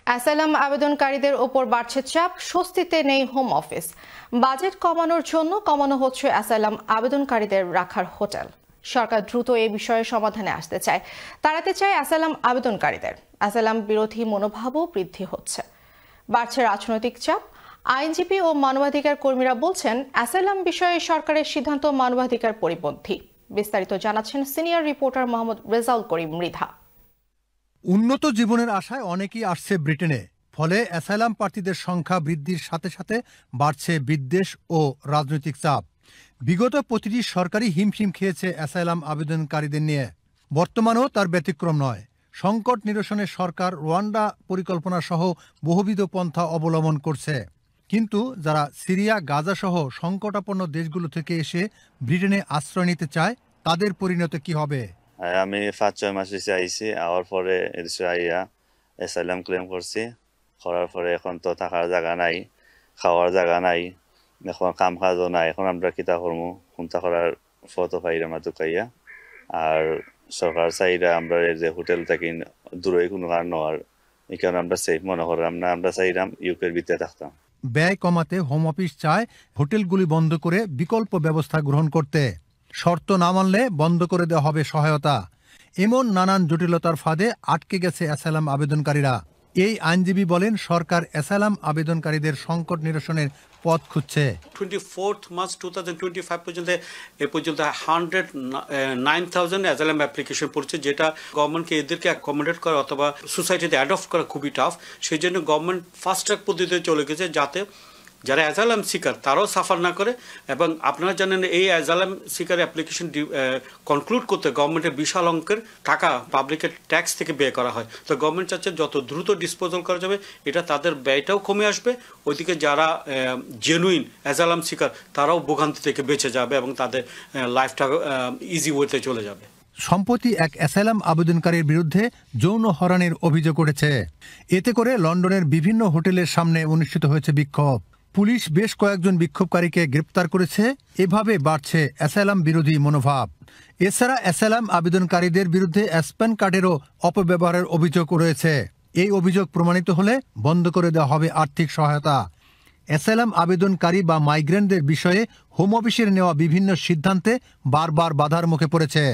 Asylum আবেদনকারীদের ওপর বাড়ছে চাপ, স্বস্তিতে নেই হোম অফিস। বাজেট কমানোর জন্য কমানো হচ্ছে অ্যাসাইলাম আবেদনকারীদের রাখার হোটেল। সরকার দ্রুত এই বিষয়ে সমাধানে আসতে চায়, তাড়াতে চায় অ্যাসাইলাম আবেদনকারীদের। অ্যাসাইলাম বিরোধী মনোভাবও বৃদ্ধি হচ্ছে, বাড়ছে রাজনৈতিক চাপ। আইনজীবী ও মানবাধিকার কর্মীরা বলছেন, অ্যাসাইলাম বিষয়ে সরকারের সিদ্ধান্ত মানবাধিকার পরিপন্থী। বিস্তারিত জানাচ্ছেন সিনিয়র রিপোর্টার মোহাম্মদ রেজাউল করিম মৃধা। উন্নত জীবনের আশায় অনেকেই আসছে ব্রিটেনে, ফলে অ্যাসাইলাম প্রার্থীদের সংখ্যা বৃদ্ধির সাথে সাথে বাড়ছে বিদ্বেষ ও রাজনৈতিক চাপ। বিগত প্রতিটি সরকারই হিমশিম খেয়েছে অ্যাসাইলাম আবেদনকারীদের নিয়ে, বর্তমানেও তার ব্যতিক্রম নয়। সংকট নিরসনে সরকার রোয়ান্ডা পরিকল্পনা সহ বহুবিধ পন্থা অবলম্বন করছে, কিন্তু যারা সিরিয়া, গাজা সহ সংকটাপন্ন দেশগুলো থেকে এসে ব্রিটেনে আশ্রয় নিতে চায়, তাদের পরিণতি কি হবে? আমি 5-6 মাস এসে আইছি, আওয়ার পরে এদেশে আইয়া অ্যাসাইলাম ক্লেম করছি। করার পরে এখন তো থাকার জায়গা নাই, খাওয়ার জায়গা নাই, এখন কাম কাজও নাই। এখন আমরা কিতা করবো, কোনটা করার ফটো পাইরা মা দুকাইয়া। আর সরকার চাইরা আমরা যে হোটেল থাকি দূরে কোনো কারণ আর এই কারণে আমরা সেফ মনে করলাম না। আমরা চাইলাম ইউকের ভিতরে থাকতাম। ব্যয় কমাতে হোম অফিস চায় হোটেলগুলি বন্ধ করে বিকল্প ব্যবস্থা গ্রহণ করতে। শর্ত না মানলে বন্ধ করে দেওয়া হবে সহায়তা। এমন নানান জটিলতার ফাঁদে আটকে গেছে অ্যাসাইলাম আবেদনকারীরা। এই আইনজীবী বলেন, সরকার অ্যাসাইলাম আবেদনকারীদের সংকট নিরসনের পথ খুঁজছে। 24 মার্চ 2025 পর্যন্ত 109,000 অ্যাসাইলাম অ্যাপ্লিকেশন পড়ছে, যেটা গভর্নমেন্টকে এদেরকে অ্যাকোমোডেট করা অথবা সোসাইটিতে অ্যাডপ্ট করা খুবই টাফ। সেই জন্য গভর্নমেন্ট ফাস্ট ট্র্যাক পদ্ধতিতে চলে গেছে, যাতে যারা অ্যাসাইলাম সিকার তারাও সাফার না করে। এবং আপনারা জানেন, এই অ্যাসাইলাম সিকার অ্যাপ্লিকেশন কনক্লুড করতে গভর্নমেন্টের বিশাল অঙ্কের টাকা পাবলিকের ট্যাক্স থেকে ব্যয় করা হয়। তো গভর্নমেন্ট চাচ্ছে যত দ্রুত ডিসপোজাল করা যাবে, এটা তাদের ব্যয়টাও কমে আসবে। ওইদিকে যারা জেনুইন অ্যাসাইলাম সিকার তারাও ভোগান্তি থেকে বেঁচে যাবে এবং তাদের লাইফটা ইজি ওয়েতে চলে যাবে। সম্প্রতি এক অ্যাসাইলাম আবেদনকারীর বিরুদ্ধে যৌন হয়রানির অভিযোগ উঠেছে। এতে করে লন্ডনের বিভিন্ন হোটেলের সামনে অনুষ্ঠিত হয়েছে বিক্ষোভ। পুলিশ বেশ কয়েকজন বিক্ষোভকারীকে গ্রেপ্তার করেছে। এভাবে বাড়ছে অ্যাসাইলাম বিরোধী মনোভাব। এছাড়া অ্যাসাইলাম আবেদনকারীদের বিরুদ্ধে স্প্যান কার্ডেরও অপব্যবহারের অভিযোগ রয়েছে। এই অভিযোগ প্রমাণিত হলে বন্ধ করে দেওয়া হবে আর্থিক সহায়তা। অ্যাসাইলাম আবেদনকারী বা মাইগ্রেন্টদের বিষয়ে হোম অফিসের নেওয়া বিভিন্ন সিদ্ধান্তে বারবার বাধার মুখে পড়েছে।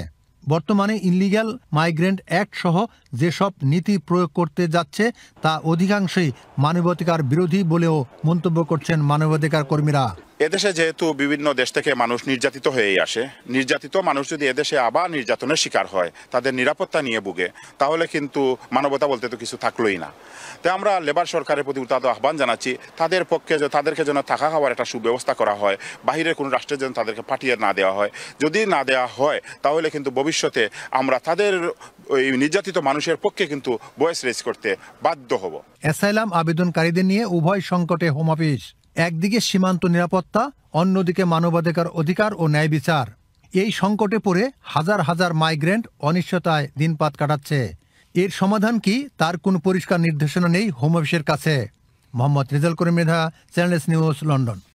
বর্তমানে ইনলিগ্যাল মাইগ্রেন্ট অ্যাক্ট সহ যেসব নীতি প্রয়োগ করতে যাচ্ছে তা অধিকাংশই মানবাধিকার বিরোধী বলেও মন্তব্য করছেন মানবাধিকার কর্মীরা। এদেশে যেহেতু বিভিন্ন দেশ থেকে মানুষ নির্যাতিত হয়েই আসে, নির্যাতিত মানুষ যদি এদেশে আবার নির্যাতনের শিকার হয়, তাদের নিরাপত্তা নিয়ে ভুগে, তাহলে কিন্তু মানবতা বলতে তো কিছু থাকলোই না। তাই আমরা লেবার সরকারের প্রতি উদাত্ত আহ্বান জানাচ্ছি, তাদের পক্ষে তাদেরকে যেন থাকা খাওয়ার একটা সুব্যবস্থা করা হয়, বাহিরের কোনো রাষ্ট্রের যেন তাদেরকে পাঠিয়ে না দেওয়া হয়। যদি না দেওয়া হয়, তাহলে কিন্তু ভবিষ্যতে আমরা তাদের ওই নির্যাতিত মানুষের পক্ষে কিন্তু ভয়েস রেজ করতে বাধ্য হব। অ্যাসাইলাম আবেদনকারীদের নিয়ে উভয় সংকটে হোম অফিস। একদিকে সীমান্ত নিরাপত্তা, অন্যদিকে মানবাধিকার অধিকার ও ন্যায় বিচার। এই সংকটে পড়ে হাজার হাজার মাইগ্রেন্ট অনিশ্চয়তায় দিনপাত কাটাচ্ছে। এর সমাধান কি, তার কোনো পরিষ্কার নির্দেশনা নেই হোম অফিসের কাছে। Mohammad Rezaul Karim Mridha, channel S news, London.